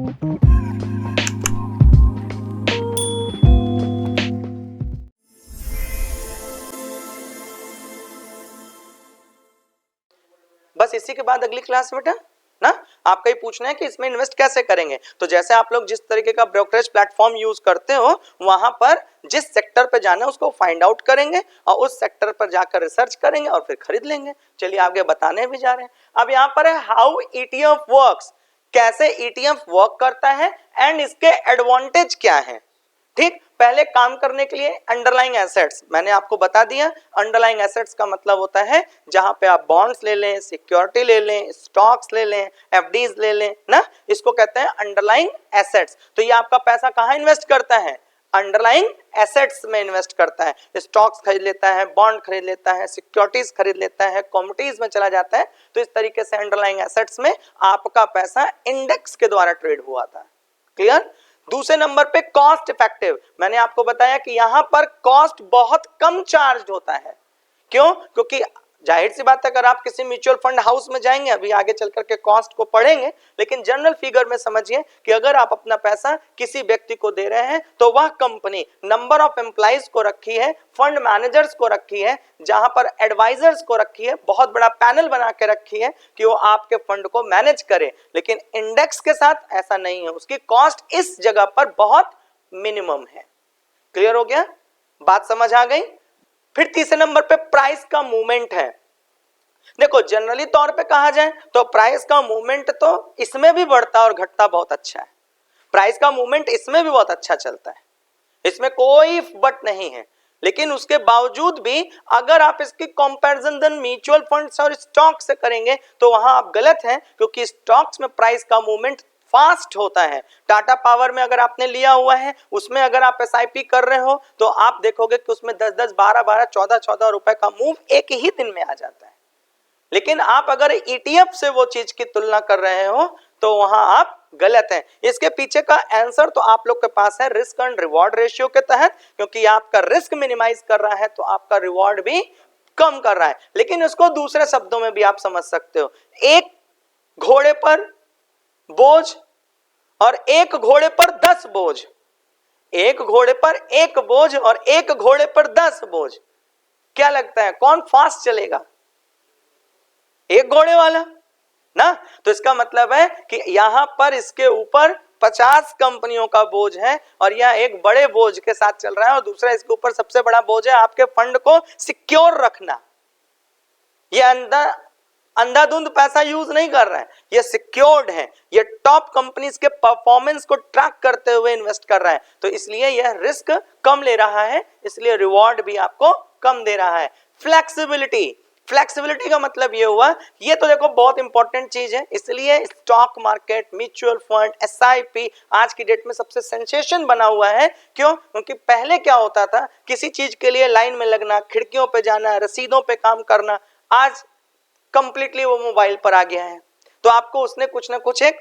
बस इसी के बाद अगली क्लास बेटा ना आपका ही पूछना है कि इसमें इन्वेस्ट कैसे करेंगे। तो जैसे आप लोग जिस तरीके का ब्रोकरेज प्लेटफॉर्म यूज करते हो वहां पर जिस सेक्टर पर जाना है उसको फाइंड आउट करेंगे और उस सेक्टर पर जाकर रिसर्च करेंगे और फिर खरीद लेंगे। चलिए आगे बताने भी जा रहे हैं। अब यहाँ पर है हाउ ईटीएफ वर्क्स, कैसे ईटीएफ वर्क करता है एंड इसके एडवांटेज क्या है। ठीक, पहले काम करने के लिए अंडरलाइंग एसेट्स मैंने आपको बता दिया। अंडरलाइंग एसेट्स का मतलब होता है जहां पे आप बॉन्ड्स ले लें, सिक्योरिटी ले लें, स्टॉक्स ले लें, एफडीज ले लें ना, इसको कहते हैं अंडरलाइंग एसेट्स। तो ये आपका पैसा कहां इन्वेस्ट करता है, अंडरलाइंग एसेट्स में इन्वेस्ट करता है। स्टॉक्स खरीद लेता है, बॉन्ड खरीद लेता है, सिक्योरिटीज खरीद लेता है, कमोडिटीज में चला जाता है। तो इस तरीके से अंडरलाइंग एसेट्स में आपका पैसा इंडेक्स के द्वारा ट्रेड हुआ था। क्लियर। दूसरे नंबर पे कॉस्ट इफेक्टिव, मैंने आपको बताया कि यहां पर कॉस्ट बहुत कम चार्ज होता है। क्यों, क्योंकि जाहिर सी बात है अगर आप किसी म्यूचुअल फंड हाउस में जाएंगे, अभी आगे चल करके कॉस्ट को पढ़ेंगे, लेकिन जनरल फिगर में समझिए कि अगर आप अपना पैसा किसी व्यक्ति को दे रहे हैं तो वह कंपनी नंबर ऑफ एम्प्लॉइज को रखी है, फंड मैनेजर्स को रखी है, जहां पर एडवाइजर्स को रखी है, बहुत बड़ा पैनल बना के रखी है कि वो आपके फंड को मैनेज करे। लेकिन इंडेक्स के साथ ऐसा नहीं है, उसकी कॉस्ट इस जगह पर बहुत मिनिमम है। क्लियर हो गया, बात समझ आ गई। फिर तीसरे नंबर पे प्राइस का मूवमेंट है। देखो जनरली तौर पे कहा जाए तो प्राइस का मूवमेंट तो इसमें भी बढ़ता और घटता बहुत अच्छा है। प्राइस का मूवमेंट इसमें भी बहुत अच्छा चलता है, इसमें कोई बट नहीं है। लेकिन उसके बावजूद भी अगर आप इसकी कंपैरिजन म्यूचुअल फंड्स और स्टॉक से करेंगे तो वहां आप गलत हैं, क्योंकि स्टॉक्स में प्राइस का मूवमेंट फास्ट होता है। टाटा पावर में अगर आपने लिया हुआ है, उसमें अगर आप एसआईपी कर रहे हो तो आप देखोगे कि उसमें 10-10, 12-12, 14-14 रुपए का मूव एक ही दिन में आ जाता है। लेकिन आप अगर ईटीएफ से वो चीज की तुलना कर रहे हो तो वहां आप गलत हैं। इसके पीछे का आंसर तो आप लोग के पास है रिस्क एंड रिवॉर्ड रेशियो के तहत, क्योंकि आपका रिस्क मिनिमाइज कर रहा है तो आपका रिवॉर्ड भी कम कर रहा है। लेकिन इसको दूसरे शब्दों में भी आप समझ सकते हो, एक घोड़े पर बोझ और एक घोड़े पर 10 बोझ, एक घोड़े पर एक बोझ और एक घोड़े पर 10 बोझ, क्या लगता है कौन फास्ट चलेगा, एक घोड़े वाला ना। तो इसका मतलब है कि यहां पर इसके ऊपर 50 कंपनियों का बोझ है और यह एक बड़े बोझ के साथ चल रहा है, और दूसरा इसके ऊपर सबसे बड़ा बोझ है आपके फंड को सिक्योर रखना। यह अंधाधुंध पैसा यूज नहीं कर रहा है, ये सिक्योर्ड है, ये टॉप कंपनीज के परफॉर्मेंस को ट्रैक करते हुए इन्वेस्ट कर रहा है। तो इसलिए यह रिस्क कम ले रहा है, इसलिए रिवॉर्ड भी आपको कम दे रहा है। फ्लेक्सिबिलिटी, फ्लेक्सिबिलिटी का मतलब ये हुआ, ये तो देखो बहुत इंपॉर्टेंट चीज है, इसलिए stock market, mutual fund, SIP आज की डेट में सबसे सेंसेशन बना हुआ है। क्यों, क्योंकि पहले क्या होता था, किसी चीज के लिए लाइन में लगना, खिड़कियों पे जाना, रसीदों पे काम करना, आज कंप्लीटली वो मोबाइल पर आ गया है। तो आपको उसने कुछ ना कुछ एक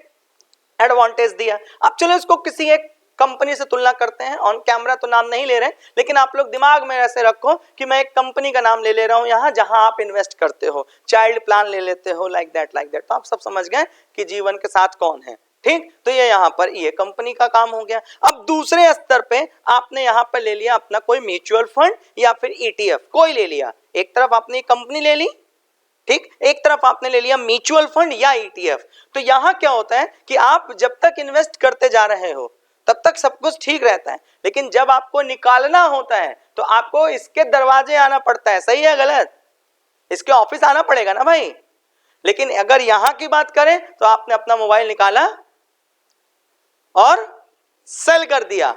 एडवांटेज दिया। अब चलो इसको किसी एक कंपनी से तुलना करते हैं, ऑन कैमरा तो नाम नहीं ले रहे, लेकिन आप लोग दिमाग में ऐसे रखो कि मैं एक कंपनी का नाम ले रहा हूं यहां जहां आप इन्वेस्ट करते हो, चाइल्ड प्लान ले लेते हो, लाइक दैट। तो आप सब समझ गए कि जीवन के साथ कौन है। ठीक, तो ये यहां पर ये कंपनी का काम हो गया। अब दूसरे स्तर पे आपने यहां पर ले लिया अपना कोई म्यूचुअल फंड या फिर ईटीएफ, कोई ले लिया, एक तरफ आपने कंपनी ले ली, ठीक, एक तरफ आपने ले लिया म्यूचुअल फंड या ईटीएफ। तो यहां क्या होता है कि आप जब तक इन्वेस्ट करते जा रहे हो तब तक सब कुछ ठीक रहता है, लेकिन जब आपको निकालना होता है तो आपको इसके दरवाजे आना पड़ता है। सही है गलत, इसके ऑफिस आना पड़ेगा ना भाई। लेकिन अगर यहां की बात करें तो आपने अपना मोबाइल निकाला और सेल कर दिया,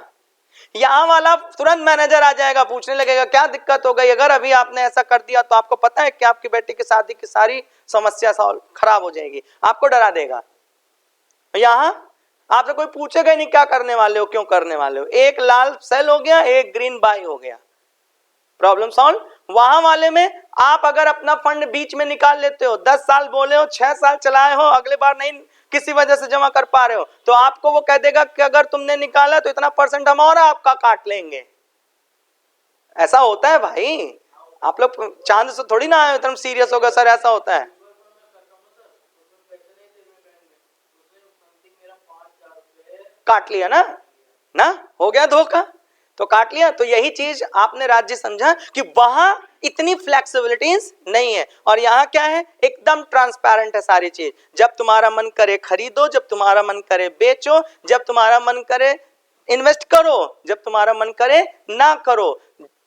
यहां वाला तुरंत मैनेजर आ जाएगा, पूछने लगेगा क्या दिक्कत हो गई, अगर अभी आपने ऐसा कर दिया तो आपको पता है कि आपकी बेटी की शादी की सारी समस्या सॉल्व खराब हो जाएगी, आपको डरा देगा। यहां आपसे कोई पूछेगा नहीं क्या करने वाले हो, क्यों करने वाले हो, एक लाल सेल हो गया, एक ग्रीन बाय हो गया, प्रॉब्लम सॉल्व। वहां वाले में आप अगर अपना फंड बीच में निकाल लेते हो, 10 साल बोले हो, 6 साल चलाए हो, अगले बार नहीं किसी वजह से जमा कर पा रहे हो, तो आपको वो कह देगा कि अगर तुमने निकाला तो इतना % हम और आपका काट लेंगे। ऐसा होता है भाई, आप लोग चांद से थोड़ी ना आए एकदम सीरियस होगा सर, ऐसा होता है। काट लिया ना, हो गया धोखा, तो काट लिया। तो यही चीज आपने राज्य समझा कि वहां इतनी फ्लेक्सिबिलिटीज नहीं है, और यहाँ क्या है, एकदम ट्रांसपेरेंट है सारी चीज। जब तुम्हारा मन करे खरीदो, जब तुम्हारा मन करे बेचो, जब तुम्हारा मन करे इन्वेस्ट करो, जब तुम्हारा मन करे ना करो।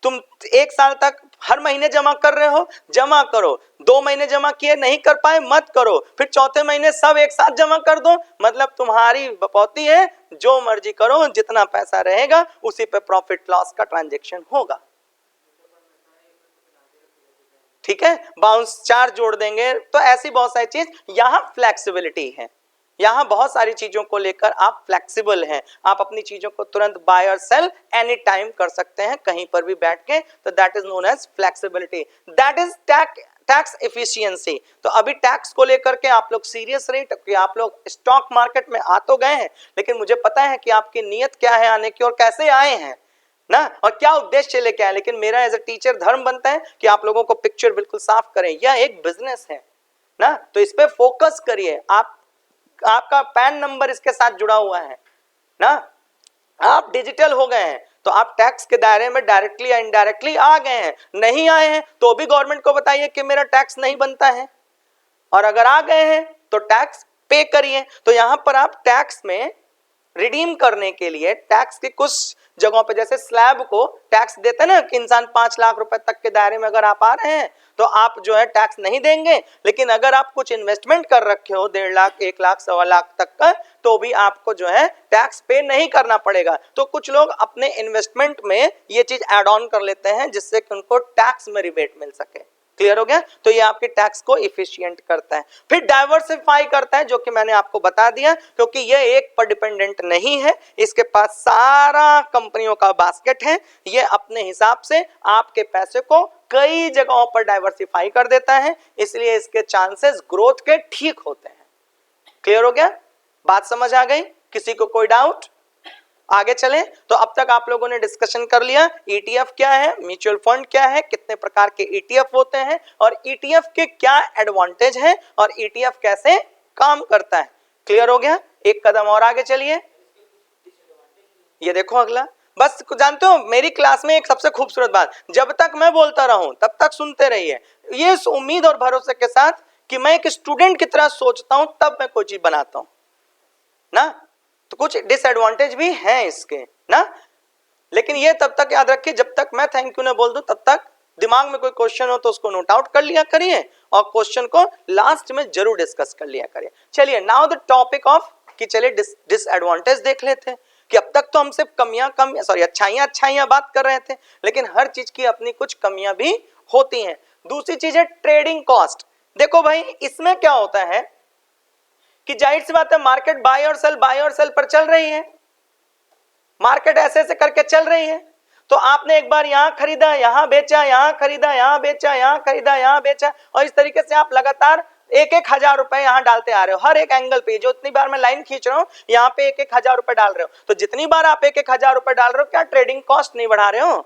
तुम 1 साल तक हर महीने जमा कर रहे हो, जमा करो। 2 महीने जमा किए, नहीं कर पाए, मत करो। फिर चौथे महीने सब एक साथ जमा कर दो, मतलब तुम्हारी बपौती है, जो मर्जी करो, जितना पैसा रहेगा उसी पे प्रॉफिट लॉस का ट्रांजैक्शन होगा। ठीक है, बाउंस चार्ज जोड़ देंगे। तो ऐसी बहुत सारी चीज, यहां फ्लेक्सिबिलिटी है, यहां बहुत सारी चीजों को लेकर आप फ्लेक्सिबल हैं। आप अपनी चीजों को तुरंत बाय और सेल एनी टाइम कर सकते हैं, कहीं पर भी बैठ के। तो that is known as flexibility, that is tax efficiency. तो अभी टैक्स को लेकर के आप लोग सीरियस रहे, क्योंकि आप लोग स्टॉक मार्केट में आ तो गए हैं, लेकिन मुझे पता है कि आपकी नीयत क्या है आने की और कैसे आए हैं ना, और क्या उद्देश्य लेके आए। लेकिन मेरा एज ए टीचर धर्म बनता है कि आप लोगों को पिक्चर बिल्कुल साफ करें। यह एक बिजनेस है ना, तो इस पे फोकस करिए। आपका पैन नंबर इसके साथ जुड़ा हुआ है ना, आप डिजिटल हो गए हैं, तो आप टैक्स के दायरे में डायरेक्टली या इनडायरेक्टली आ गए हैं। नहीं आए हैं तो भी गवर्नमेंट को बताइए कि मेरा टैक्स नहीं बनता है, और अगर आ गए हैं तो टैक्स पे करिए। तो यहां पर आप टैक्स में रिडीम करने के लिए टैक्स के कुछ जगहों पे, जैसे स्लैब को टैक्स देते हैं ना कि इंसान 5 लाख रुपए तक के दायरे में अगर आप आ रहे हैं तो आप जो है टैक्स नहीं देंगे। लेकिन अगर आप कुछ इन्वेस्टमेंट कर रखे हो 1.5 लाख, 1 लाख, 1.25 लाख तक का, तो भी आपको जो है टैक्स पे नहीं करना पड़ेगा। तो कुछ लोग अपने इन्वेस्टमेंट में ये चीज ऐड ऑन कर लेते हैं, जिससे कि उनको टैक्स में रिबेट मिल सके। क्लियर हो गया? तो ये आपके टैक्स को इफिशिएंट करता है। फिर डाइवर्सिफाई करता है, जो कि मैंने आपको बता दिया, क्योंकि ये एक पर डिपेंडेंट नहीं है, इसके पास सारा कंपनियों का बास्केट है। ये अपने हिसाब से आपके पैसे को कई जगहों पर डाइवर्सिफाई कर देता है, इसलिए इसके चांसेस ग्रोथ के ठीक होते हैं। क्लियर हो गया? बात समझ आ गई? किसी को कोई डाउट? आगे चलें। तो अब तक आप लोगों ने डिस्कशन कर लिया ईटीएफ क्या है, म्यूचुअल फंड क्या है, कितने प्रकार के ईटीएफ होते हैं, और ईटीएफ के क्या एडवांटेज हैं, और ईटीएफ कैसे काम करता है। क्लियर हो गया? एक कदम और आगे चलिए। ये देखो अगला, बस जानते हो मेरी क्लास में एक सबसे खूबसूरत बात, जब तक मैं बोलता रहूं तब तक सुनते रहिए, ये इस उम्मीद और भरोसे के साथ कि मैं एक स्टूडेंट की तरह सोचता हूं, तब मैं कोई चीज बनाता हूं ना। तो कुछ डिसएडवांटेज भी हैं इसके ना, लेकिन ये तब तक याद रखिए जब तक मैं थैंक यू ना बोल दूं, तब तक दिमाग में कोई क्वेश्चन हो तो उसको नोट आउट कर लिया करिए, और क्वेश्चन को लास्ट में जरूर डिस्कस कर लिया करिए। चलिए नाउ द टॉपिक ऑफ, कि चलिए डिसएडवांटेज देख लेते हैं। कि अब तक तो हम सिर्फ अच्छाइयां बात कर रहे थे, लेकिन हर चीज की अपनी कुछ कमियां भी होती हैं। दूसरी चीज है ट्रेडिंग कॉस्ट। देखो भाई, इसमें क्या होता है कि जाहिर सी बात है मार्केट बाय और सेल पर चल रही है, मार्केट ऐसे ऐसे करके चल रही है। तो आपने एक बार यहां खरीदा, यहां बेचा, यहां खरीदा, यहां बेचा, यहां खरीदा, यहां बेचा, और इस तरीके से आप लगातार 1,000 रुपए यहां डालते आ रहे हो। हर एक एंगल पे, जो इतनी बार मैं लाइन खींच रहा हूं, यहां पे 1,000 रुपए डाल रहे हो। तो जितनी बार आप 1,000 रुपए डाल रहे हो, क्या ट्रेडिंग कॉस्ट नहीं बढ़ा रहे हो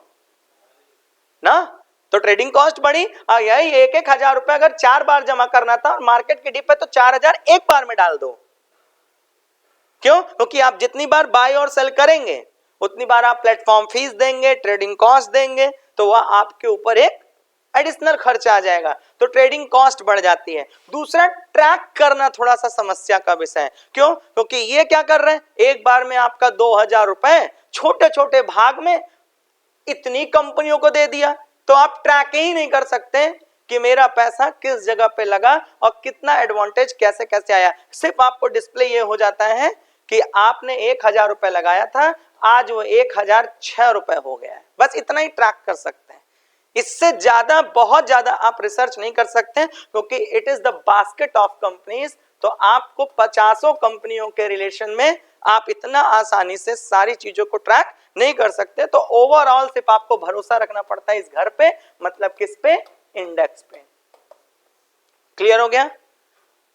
ना? तो ट्रेडिंग कॉस्ट बढ़ी, और यही 1,000 रुपए अगर 4 बार जमा करना था और मार्केट की डिप है, तो 4,000 एक बार में डाल दो। क्यों? क्योंकि आप जितनी बार बाय और सेल करेंगे उतनी बार आप प्लेटफॉर्म फीस देंगे, ट्रेडिंग कॉस्ट देंगे, तो वह आपके ऊपर एक एडिशनल खर्च आ जाएगा, तो ट्रेडिंग कॉस्ट बढ़ जाती है। दूसरा, ट्रैक करना थोड़ा सा समस्या का विषय है। क्यों? क्योंकि ये क्या कर रहे हैं, एक बार में आपका 2,000 रुपए छोटे छोटे भाग में इतनी कंपनियों को दे दिया, तो आप ट्रैक ही नहीं कर सकते कि मेरा पैसा किस जगह पे लगा और कितना एडवांटेज कैसे कैसे आया। सिर्फ आपको डिस्प्ले ये हो जाता है कि आपने 1,000 रुपए लगाया था, आज वो 1,006 रुपए हो गया है, बस इतना ही ट्रैक कर सकते हैं। इससे ज्यादा, बहुत ज्यादा आप रिसर्च नहीं कर सकते, क्योंकि it is the basket of companies. तो आपको 50 कंपनियों के रिलेशन में आप इतना आसानी से सारी चीजों को ट्रैक नहीं कर सकते। तो ओवरऑल सिर्फ आपको भरोसा रखना पड़ता है इस घर पे, मतलब किस पे, इंडेक्स पे। क्लियर हो गया?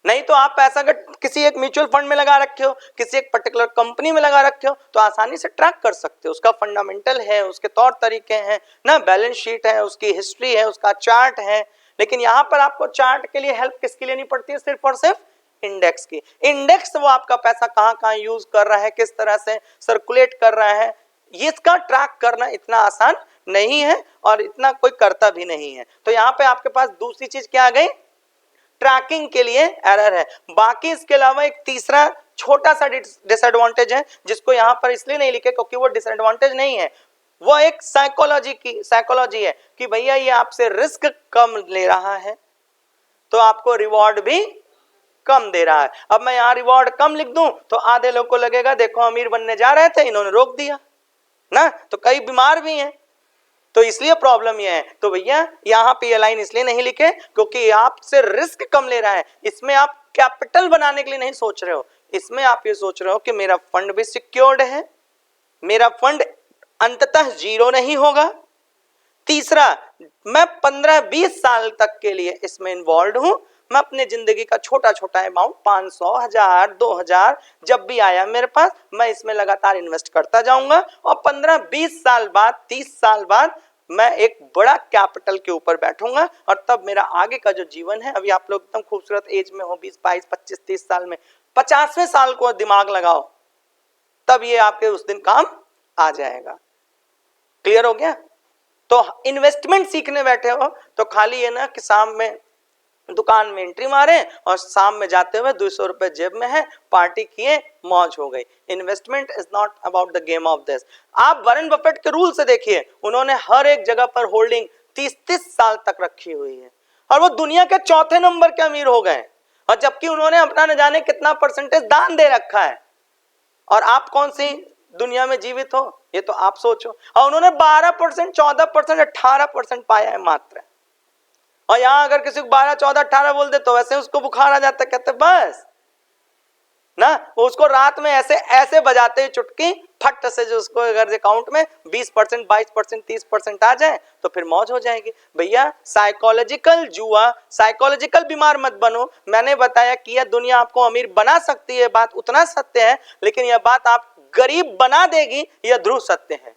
नहीं तो आप पैसा अगर किसी एक म्यूचुअल फंड में लगा रखे हो, किसी एक पर्टिकुलर कंपनी में लगा रखे हो, तो आसानी से ट्रैक कर सकते हो। उसका फंडामेंटल है, उसके तौर तरीके हैं ना, बैलेंस शीट है, उसकी हिस्ट्री है, उसका चार्ट है। लेकिन यहां पर आपको चार्ट के लिए हेल्प किसकी लेनी पड़ती है? सिर्फ और सिर्फ इंडेक्स की। इंडेक्स वो आपका पैसा कहां कहां यूज कर रहा है, किस तरह से सर्कुलेट कर रहा है, ये इसका ट्रैक करना इतना आसान नहीं है और इतना कोई करता भी नहीं है। तो यहां पे आपके पास दूसरी चीज क्या आ गई, ट्रैकिंग के लिए एरर है। बाकी इसके अलावा एक तीसरा छोटा सा डिसएडवांटेज है जिसको यहां पर इसलिए नहीं लिखे क्योंकि वो डिसएडवांटेज नहीं है, वो एक साइकोलॉजी है कि भैया ये आपसे रिस्क कम ले रहा है तो आपको रिवॉर्ड भी कम दे रहा है। अब मैं यहां रिवॉर्ड कम लिख दूं तो आधे लोग को लगेगा देखो अमीर बनने जा रहे थे इन्होंने रोक दिया ना, तो कई बीमार भी हैं, तो इसलिए प्रॉब्लम ये है। तो भैया यहां पे ये लाइन इसलिए नहीं लिखे क्योंकि आपसे रिस्क कम ले रहा है, इसमें आप कैपिटल बनाने के लिए नहीं सोच रहे हो, इसमें आप ये सोच रहे हो कि मेरा फंड भी सिक्योर्ड है, मेरा फंड अंततः जीरो नहीं होगा। तीसरा, मैं 15-20 साल तक के लिए इसमें इन्वॉल्व हूं, मैं अपने जिंदगी का छोटा छोटा अमाउंट 500, 1000, 2000 जब भी आया मेरे पास मैं इसमें लगातार इन्वेस्ट करता जाऊंगा और 15-20 साल बाद 30 साल बाद मैं एक बड़ा कैपिटल के ऊपर बैठूंगा और तब मेरा आगे का जो जीवन है, अभी आप लोग एकदम खूबसूरत एज में हो 20, 22, 25, 30 साल में, 50वें साल को दिमाग लगाओ तब ये आपके उस दिन काम आ जाएगा। क्लियर हो गया? तो इन्वेस्टमेंट सीखने बैठे हो तो खाली ये ना कि शाम में दुकान में एंट्री मारे और शाम में जाते हुए 200 रुपए जेब में है, पार्टी किए, मौज हो गई। Investment is not about the game of this. आप वॉरेन बफेट के रूल से देखिए, उन्होंने हर एक जगह पर होल्डिंग 30-30 साल तक रखी हुई है और वो दुनिया के चौथे नंबर के अमीर हो गए, और जबकि उन्होंने अपना न जाने कितना परसेंटेज दान दे रखा है। और आप कौन सी दुनिया में जीवित हो ये तो आप सोचो। और उन्होंने 12%, 14%, 18% पाया है मात्र। और यहां अगर किसी को 12, 14, 18 बोल दे तो वैसे उसको बुखार आ जाता, कहते बस ना, वो उसको रात में ऐसे ऐसे बजाते चुटकी फट से, जो उसको अगर अकाउंट में 20%, 22%, 30% आ जाए तो फिर मौज हो जाएगी। भैया साइकोलॉजिकल जुआ, साइकोलॉजिकल बीमार मत बनो। मैंने बताया कि यह दुनिया आपको अमीर बना सकती है, बात उतना सत्य है, लेकिन यह बात आप गरीब बना देगी, यह ध्रुव सत्य है।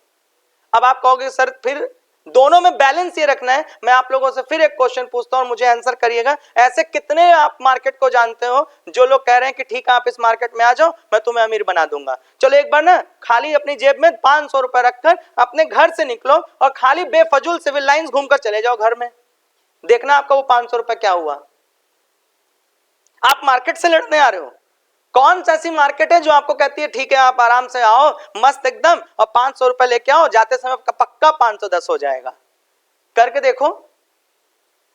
अब आप कहोगे सर फिर दोनों में बैलेंस ये रखना है। मैं आप लोगों से फिर एक क्वेश्चन पूछता हूं और मुझे आंसर करिएगा। ऐसे कितने आप मार्केट को जानते हो जो लोग कह रहे हैं कि ठीक है आप इस मार्केट में आ जाओ, मैं तुम्हें अमीर बना दूंगा। चलो एक बार ना खाली अपनी जेब में 500 रुपए रखकर अपने घर से निकलो और खाली बेफजूल सिविल लाइंस घूमकर चले जाओ घर में, देखना आपका वो 500 रुपए क्या हुआ। आप मार्केट से लड़ने आ रहे हो। कौन सा ऐसी मार्केट है जो आपको कहती है ठीक है आप आराम से आओ मस्त एकदम और 500 रुपए लेके आओ, जाते समय पक्का 510 हो जाएगा। करके देखो।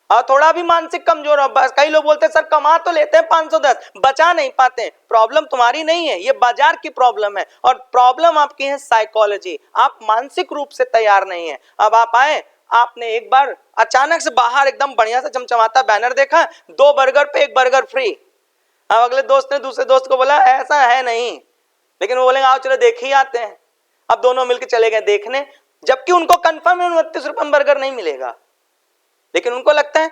और थोड़ा भी मानसिक कमजोर हो, बस कई लोग बोलते हैं सर कमा तो लेते हैं 510, बचा नहीं पाते। प्रॉब्लम तुम्हारी नहीं है, ये बाजार की प्रॉब्लम है और प्रॉब्लम आपकी है साइकोलॉजी। आप मानसिक रूप से तैयार नहीं है। अब आप आए, आपने एक बार अचानक से बाहर एकदम बढ़िया से चमचमाता बैनर देखा, 2 बर्गर पे 1 बर्गर फ्री। अब अगले दोस्त ने दूसरे दोस्त को बोला ऐसा है नहीं, लेकिन वो बोलेंगे आओ चलो देख ही आते हैं। अब दोनों मिलकर चले गए देखने, जबकि उनको कंफर्म है 29 रुपए में बर्गर नहीं मिलेगा, लेकिन उनको लगता है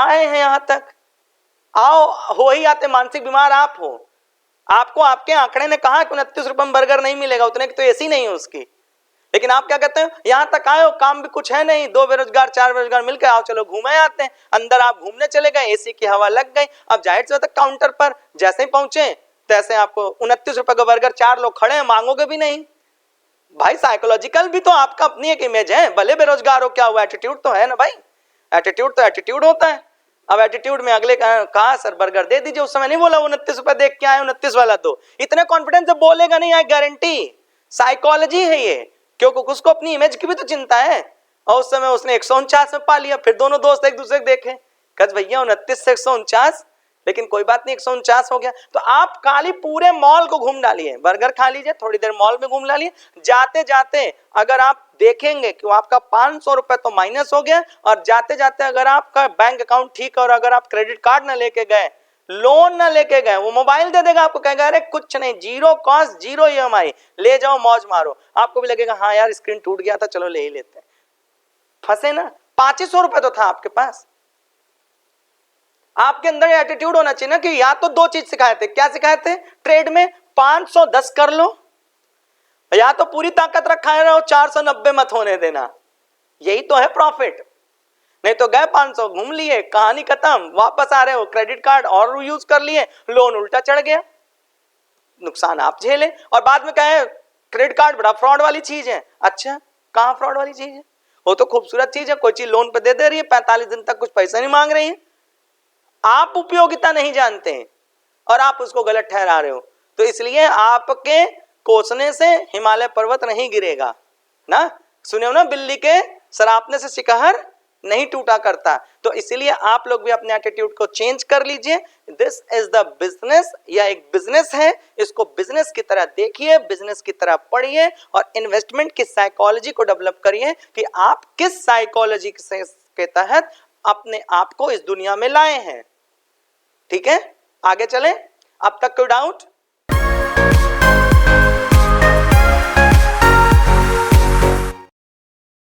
आए हैं यहां तक, आओ हो ही आते। मानसिक बीमार आप हो, आपको आपके आंकड़े ने कहा कि 29 रुपए में बर्गर नहीं मिलेगा, उतने की तो एसी नहीं है उसकी, लेकिन आप क्या कहते हैं यहां तक आए हो, काम भी कुछ है नहीं, 2 बेरोजगार 4 बेरोजगार मिलकर आओ चलो घूमे आते हैं। अंदर आप घूमने चले गए, एसी की हवा लग गई। अब जाहिर सी बात है काउंटर पर जैसे ही पहुंचे तैसे आपको 29 रुपए का बर्गर, 4 लोग खड़े हैं, मांगोगे भी नहीं। भाई साइकोलॉजिकल भी तो आपका अपनी एक इमेज है, भले बेरोजगार हो क्या हुआ, एटीट्यूड तो है ना भाई। एटीट्यूड तो एटीट्यूड होता है। अब एटीट्यूड में अगले कहा सर बर्गर दे दीजिए, उस समय नहीं बोला 29 रुपए देख के आए 29 वाला दो, इतने कॉन्फिडेंस से बोलेगा नहीं, आई गारंटी। साइकोलॉजी है ये, क्योंकि उसको अपनी इमेज की भी तो चिंता है। और उस समय उसने 149 में पा लिया। फिर दोनों दोस्त एक दूसरे को देखे, कह भैया 29 से 149, लेकिन कोई बात नहीं 149 हो गया। तो आप खाली पूरे मॉल को घूम डालिए, बर्गर खा लीजिए, थोड़ी देर मॉल में घूम डालिए, जाते जाते अगर आप देखेंगे कि आपका 500 रुपए तो माइनस हो गया, और जाते जाते अगर आपका बैंक अकाउंट ठीक है और अगर आप क्रेडिट कार्ड ना लेके गए, लोन ना लेके गए, वो मोबाइल दे देगा आपको, कहेगा अरे कुछ नहीं, 0 कॉस्ट 0 EMI, ले जाओ मौज मारो। आपको भी लगेगा हाँ यार स्क्रीन टूट गया था चलो ले ही लेते हैं। फंसे ना, 2500 रुपए तो था आपके पास। आपके अंदर एटीट्यूड होना चाहिए ना कि या तो 2 चीज सिखाए थे। क्या सिखाए थे ट्रेड में? 510 कर लो, या तो पूरी ताकत रखा है रहो, 490 मत होने देना। यही तो है प्रॉफिट। नहीं तो गए 500 घूम लिए, कहानी खत्म, वापस आ रहे हो क्रेडिट कार्ड और यूज कर लिए, लोन उल्टा चढ़ गया, नुकसान आप झेले। और बाद में कहे क्रेडिट कार्ड बड़ा फ्रॉड वाली चीज है। अच्छा, कहां फ्रॉड वाली चीज है? वो तो खूबसूरत चीज है, कोई चीज लोन पे दे रही है, 45 दिन तक कुछ पैसा नहीं मांग रही है, आप उपयोगिता नहीं जानते हैं और आप उसको गलत ठहरा रहे हो। तो इसलिए आपके कोसने से हिमालय पर्वत नहीं गिरेगा ना। सुने हो ना, बिल्ली के सरापने से शिकहर नहीं टूटा करता। तो इसीलिए आप लोग भी अपने एटीट्यूड को चेंज कर लीजिए। दिस इज द बिजनेस, या एक बिजनेस है, इसको बिजनेस की तरह देखिए, बिजनेस की तरह पढ़िए और इन्वेस्टमेंट की साइकोलॉजी को डेवलप करिए कि आप किस साइकोलॉजी के तहत अपने आप को इस दुनिया में लाए हैं। ठीक है, आगे चलें। अब तक कोई डाउट?